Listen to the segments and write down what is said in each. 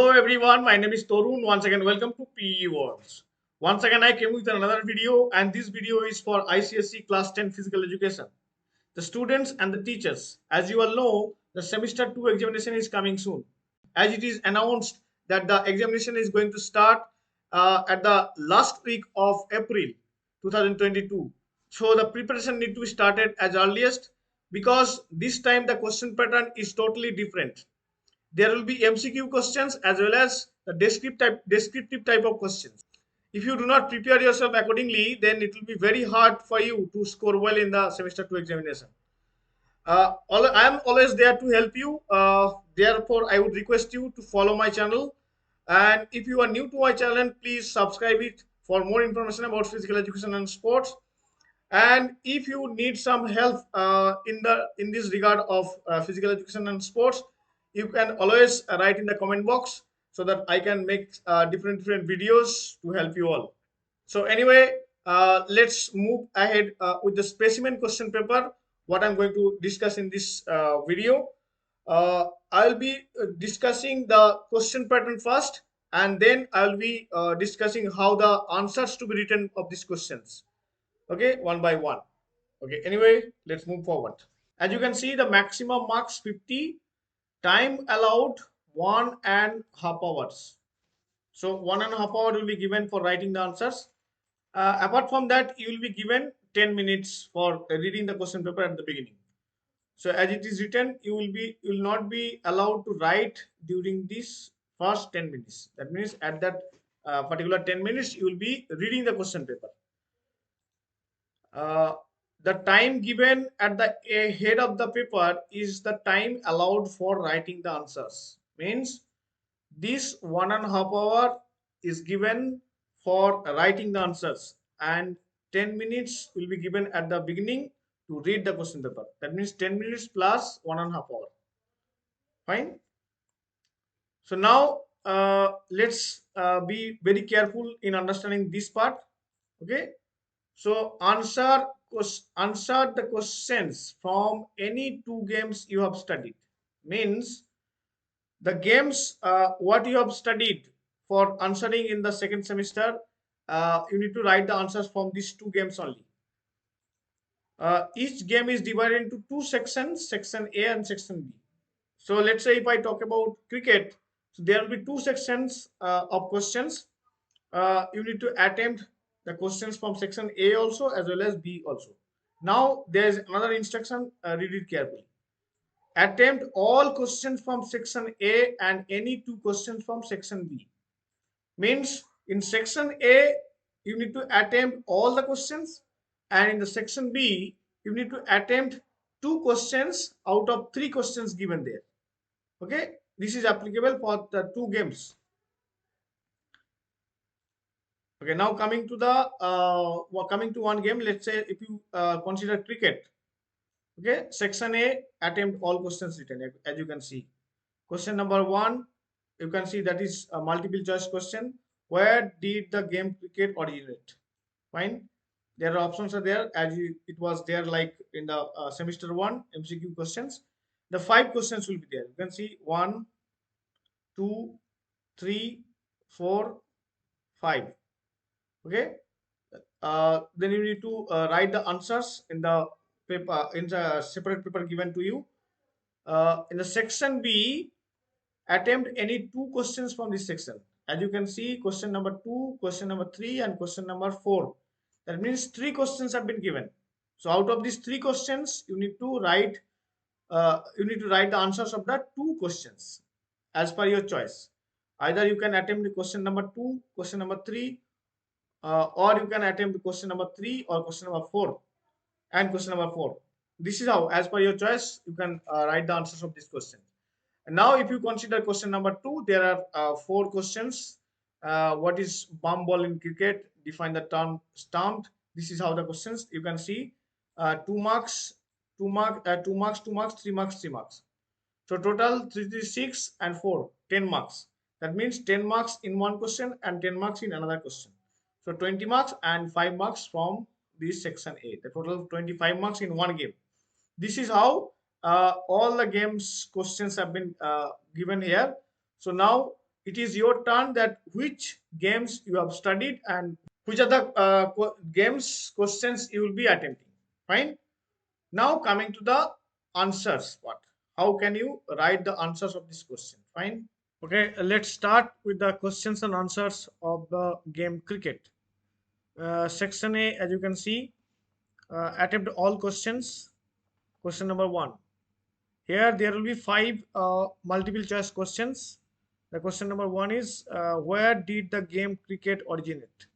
Hello everyone, my name is Torun. Once again, welcome to PEworlds. Once again, I came with another video, and this video is for ICSE Class 10 Physical Education. The students and the teachers, as you all know, the semester 2 examination is coming soon. As it is announced that the examination is going to start at the last week of April 2022. So the preparation need to be started as earliest because this time the question pattern is totally different. There will be MCQ questions as well as the descriptive type of questions. If you do not prepare yourself accordingly, then it will be very hard for you to score well in the semester 2 examination. I am always there to help you. Therefore, I would request you to follow my channel. And if you are new to my channel, please subscribe it for more information about physical education and sports. And if you need some help in this regard of physical education and sports, you can always write in the comment box so that I can make different videos to help you all. So anyway, let's move ahead with the specimen question paper. What I'm going to discuss in this video, I'll be discussing the question pattern first, and then I'll be discussing how the answers to be written of these questions. Okay, one by one. Okay, anyway, let's move forward. As you can see, the maximum marks 50, time allowed 1.5 hours. So 1.5 hours will be given for writing the answers. Apart from that, you will be given 10 minutes for reading the question paper at the beginning. So as it is written, you will not be allowed to write during this first 10 minutes. That means at that particular 10 minutes, you will be reading the question paper. Uh, the time given at the head of the paper is the time allowed for writing the answers. Means this 1.5 hour is given for writing the answers, and 10 minutes will be given at the beginning to read the question paper. That means 10 minutes plus 1.5 hour. Fine. So now let's be very careful in understanding this part. Okay. So answer the questions from any two games you have studied. Means the games what you have studied for answering in the second semester, you need to write the answers from these two games only. Each game is divided into two sections, section A and section B. So let's say if I talk about cricket, so there will be two sections of questions. You need to attempt the questions from section A also as well as B also. Now there is another instruction, read it carefully. Attempt all questions from section A and any two questions from section B. Means in section A, you need to attempt all the questions, and in the section B, you need to attempt two questions out of three questions given there. Okay, this is applicable for the two games. Okay, now coming to one game. Let's say if you consider cricket. Okay, section A, attempt all questions written. As you can see, question number 1, you can see that is a multiple choice question. Where did the game cricket originate? Fine. There are options are there as it was there like in the semester 1 MCQ questions. The 5 questions will be there. You can see 1, 2, 3, 4, 5. Okay. Then you need to write the answers in the paper, in the separate paper given to you. In the section B, attempt any two questions from this section. As you can see, question number 2, question number 3, and question number 4. That means 3 questions have been given. So out of these 3 questions, you need to write the answers of the 2 questions as per your choice. Either you can attempt the question number 2, question number 3, or you can attempt the question number 3 or question number 4 and question number 4. This is how, as per your choice, you can write the answers of this question. And now, if you consider question number 2, there are 4 questions. What is bum ball in cricket? Define the term stumped. This is how the questions you can see. 2 marks, 2 marks, 2 marks, 2 marks, 3 marks, 3 marks. So total 3, 6 and 4, 10 marks. That means 10 marks in one question and 10 marks in another question. So 20 marks and 5 marks from this section A. The total 25 marks in one game. This is how all the games questions have been given here. So now it is your turn that which games you have studied and which are the games questions you will be attempting. Fine. Now coming to the answers part. How can you write the answers of this question? Fine. Okay, let's start with the questions and answers of the game cricket. Section A, as you can see, attempt all questions. Question number one. Here there will be five multiple choice questions. The question number one is where did the game cricket originate?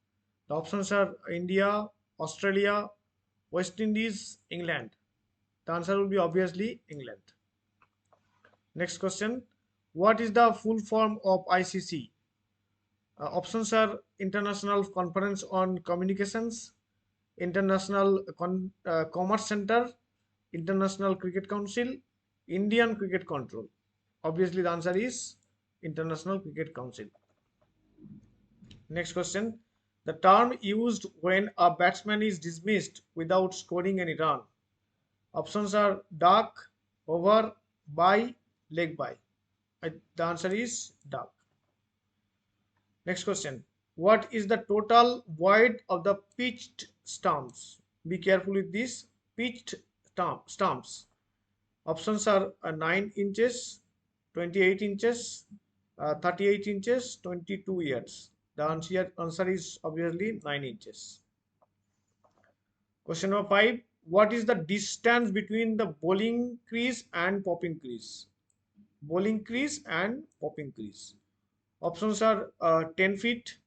The options are India, Australia, West Indies, England. The answer will be obviously England. Next question. What is the full form of ICC? Options are International Conference on Communications, International Commerce Center, International Cricket Council, Indian Cricket Control. Obviously, the answer is International Cricket Council. Next question. The term used when a batsman is dismissed without scoring any run. Options are duck, over, by, leg by. The answer is duck. Next question. What is the total width of the pitched stumps? Be careful with this. Pitched stumps. Options are 9 inches, 28 inches, 38 inches, 22 yards. The answer is obviously 9 inches. Question number 5. What is the distance between the bowling crease and popping crease? Bowling crease and popping crease. Options are 10 feet,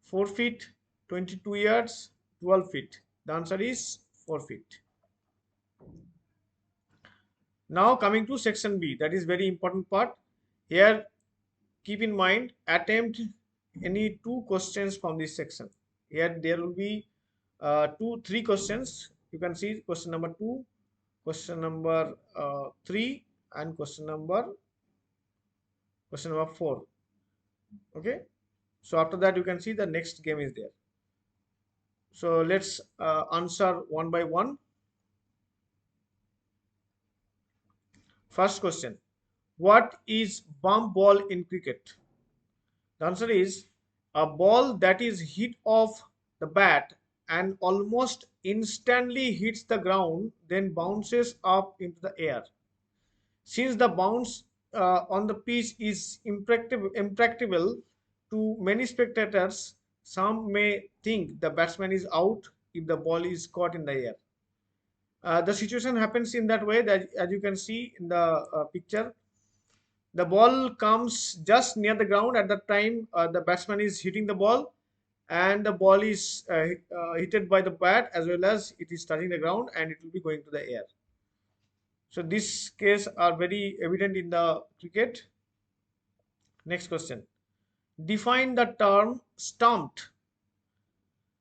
4 feet, 22 yards, 12 feet. The answer is 4 feet. Now coming to section B, that is very important part. Here keep in mind, attempt any two questions from this section. Here there will be three questions. You can see question number 2, question number 3, and question number 4. Okay. So after that you can see the next game is there. So let's answer one by one. First question. What is bump ball in cricket? The answer is a ball that is hit off the bat and almost instantly hits the ground, then bounces up into the air. Since the bounce on the pitch is impracticable to many spectators, some may think the batsman is out if the ball is caught in the air. The situation happens in that way that, as you can see in the picture, the ball comes just near the ground at the time the batsman is hitting the ball, and the ball is hit by the bat as well as it is touching the ground and it will be going to the air. So this case are very evident in the cricket. Next question. Define the term stumped.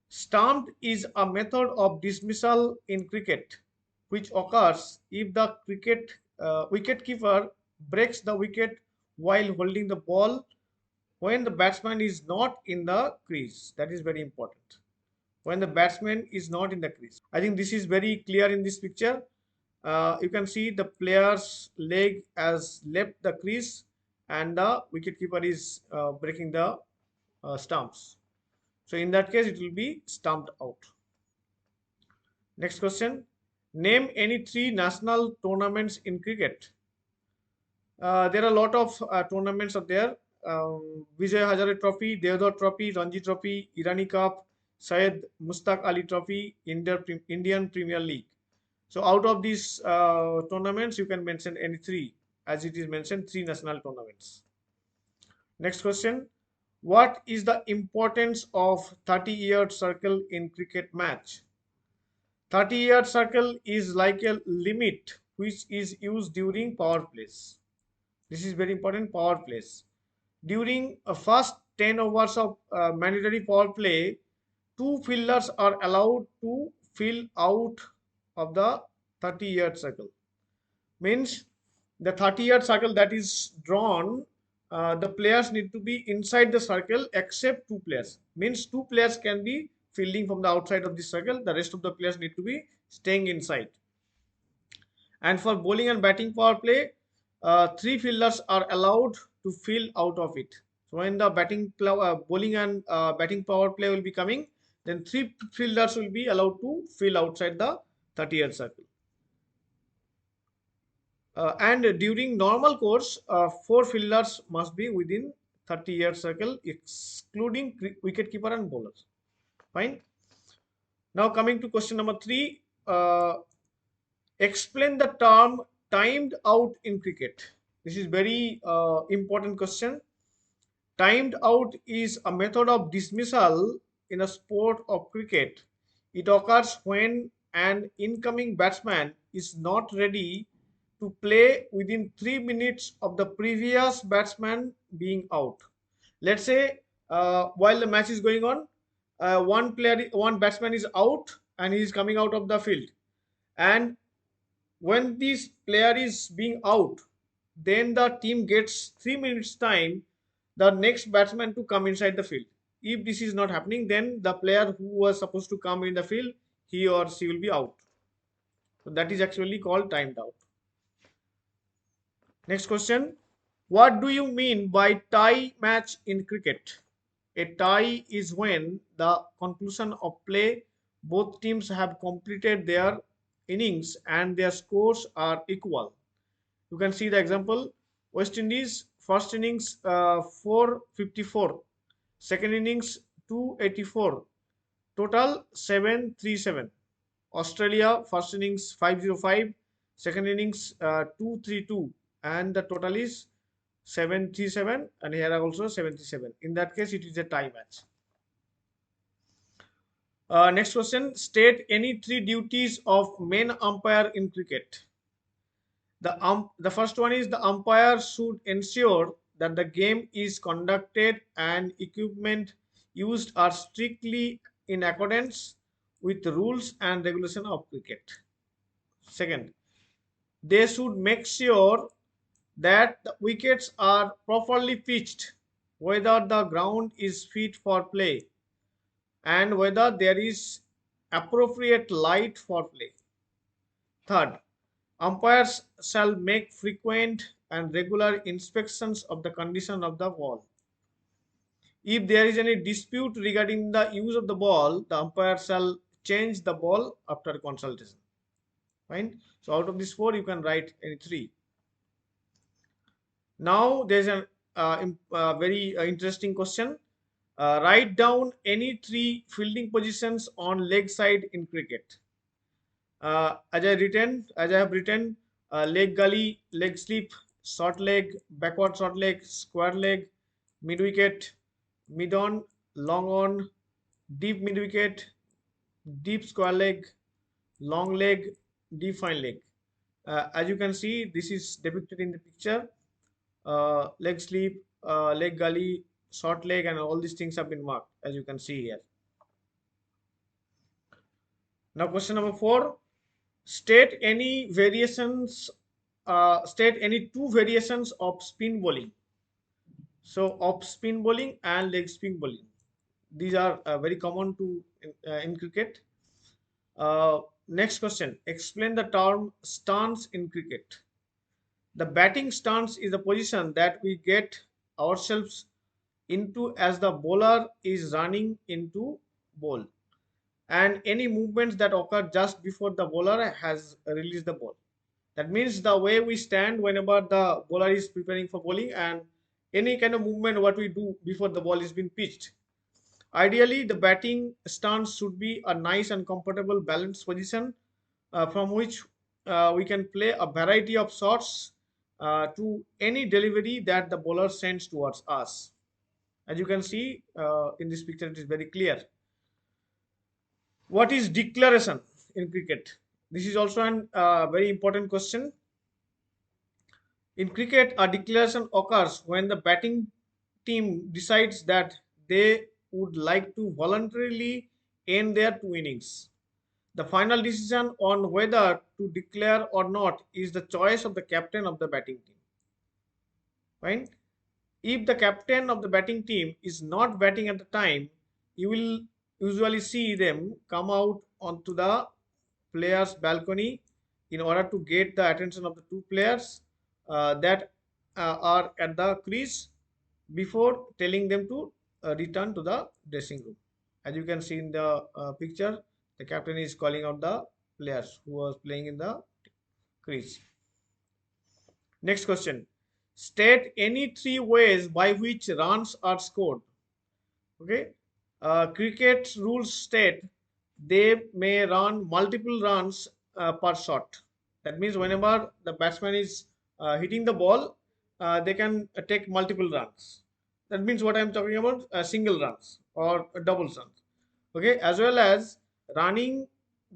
Stumped is a method of dismissal in cricket which occurs if the wicket-keeper breaks the wicket while holding the ball when the batsman is not in the crease. That is very important. When the batsman is not in the crease. I think this is very clear in this picture. You can see the player's leg has left the crease and the wicketkeeper is breaking the stumps. So in that case, it will be stumped out. Next question. Name any 3 national tournaments in cricket. There are a lot of tournaments out there. Vijay Hazare Trophy, Deodhar Trophy, Ranji Trophy, Irani Cup, Syed Mustaq Ali Trophy, Indian Premier League. So out of these tournaments, you can mention any 3, as it is mentioned 3 national tournaments. Next question. What is the importance of 30-yard circle in cricket match? 30-yard circle is like a limit which is used during power plays. This is very important, power plays. During a first 10 overs of mandatory power play, 2 fielders are allowed to fill out of the 30-yard circle. Means the 30-yard circle that is drawn, the players need to be inside the circle except 2 players. Means 2 players can be fielding from the outside of the circle. The rest of the players need to be staying inside. And for bowling and batting power play, 3 fielders are allowed to fill out of it. So when the bowling and batting power play will be coming, then 3 fielders will be allowed to field outside the 30-yard circle. And during normal course, 4 fielders must be within 30-yard circle, excluding wicket keeper and bowlers. Fine. Now coming to question number 3, explain the term timed out in cricket. This is very important question. Timed out is a method of dismissal in a sport of cricket. It occurs when an incoming batsman is not ready to play within 3 minutes of the previous batsman being out. Let's say while the match is going on, one batsman is out and he is coming out of the field. And when this player is being out, then the team gets 3 minutes time the next batsman to come inside the field. If this is not happening, then the player who was supposed to come in the field, he or she will be out. So that is actually called timed out. Next question. What do you mean by tie match in cricket? A tie is when the conclusion of play, both teams have completed their innings and their scores are equal. You can see the example. West Indies first innings 454, second innings 284, total 737. Australia first innings 505, second innings 232, and the total is 737, and here are also 77. In that case, it is a tie match. Next question. State any 3 duties of main umpire in cricket. The first one is the umpire should ensure that the game is conducted and equipment used are strictly in accordance with the rules and regulation of cricket. Second, they should make sure that the wickets are properly pitched, whether the ground is fit for play, and whether there is appropriate light for play. Third, umpires shall make frequent and regular inspections of the condition of the ball. If there is any dispute regarding the use of the ball, the umpire shall change the ball after consultation. Fine. So out of these 4, you can write any 3. Now there's a very interesting question. Write down any 3 fielding positions on leg side in cricket. As I have written, leg gully, leg slip, short leg, backward short leg, square leg, mid wicket, mid on, long on, deep mid wicket, deep square leg, long leg, deep fine leg. As you can see, this is depicted in the picture. Leg sleep, leg gully, short leg, and all these things have been marked, as you can see here. Now question number 4. State any variations, state any 2 variations of spin bowling. So off spin bowling and leg spin bowling. These are very common to in cricket. Next question. Explain the term stance in cricket. The batting stance is the position that we get ourselves into as the bowler is running into bowl, and any movements that occur just before the bowler has released the ball. That means the way we stand whenever the bowler is preparing for bowling, and any kind of movement what we do before the ball is being pitched. Ideally, the batting stance should be a nice and comfortable balanced position from which we can play a variety of shots to any delivery that the bowler sends towards us. As you can see in this picture, it is very clear. What is declaration in cricket? This is also a very important question. In cricket, a declaration occurs when the batting team decides that they would like to voluntarily end their 2 innings. The final decision on whether to declare or not is the choice of the captain of the batting team. Fine. If the captain of the batting team is not batting at the time, you will usually see them come out onto the players' balcony in order to get the attention of the 2 players that are at the crease, before telling them to return to the dressing room. As you can see in the picture, the captain is calling out the players who was playing in the crease. Next question. State any three ways by which runs are scored. Okay. Cricket rules state they may run multiple runs per shot. That means whenever the batsman is hitting the ball, they can take multiple runs. That means what I'm talking about, single runs or double runs. Okay, as well as running,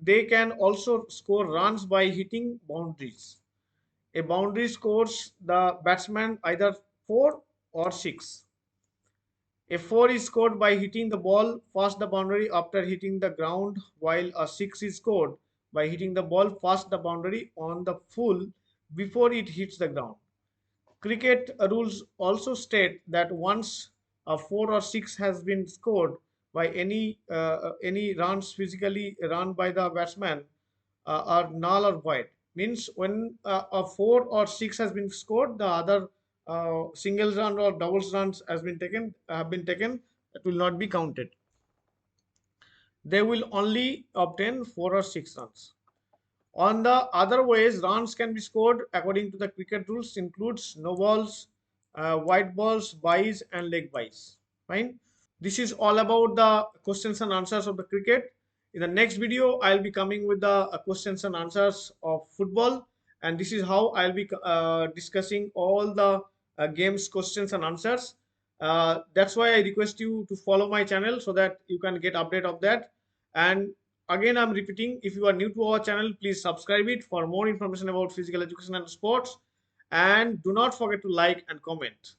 they can also score runs by hitting boundaries. A boundary scores the batsman either 4 or 6. A 4 is scored by hitting the ball past the boundary after hitting the ground, while a 6 is scored by hitting the ball past the boundary on the full before it hits the ground. Cricket rules also state that once a 4 or 6 has been scored by any runs physically run by the batsman are null or void. Means when a 4 or 6 has been scored, the other singles run or doubles runs has been taken have been taken, it will not be counted. They will only obtain 4 or 6 runs. On the other ways, runs can be scored according to the cricket rules includes no balls, white balls, byes, and leg byes. Fine. This is all about the questions and answers of the cricket. In the next video, I'll be coming with the questions and answers of football, and this is how I'll be discussing all the games questions and answers. That's why I request you to follow my channel so that you can get update of that. And again, I'm repeating, if you are new to our channel, please subscribe it for more information about physical education and sports, and do not forget to like and comment.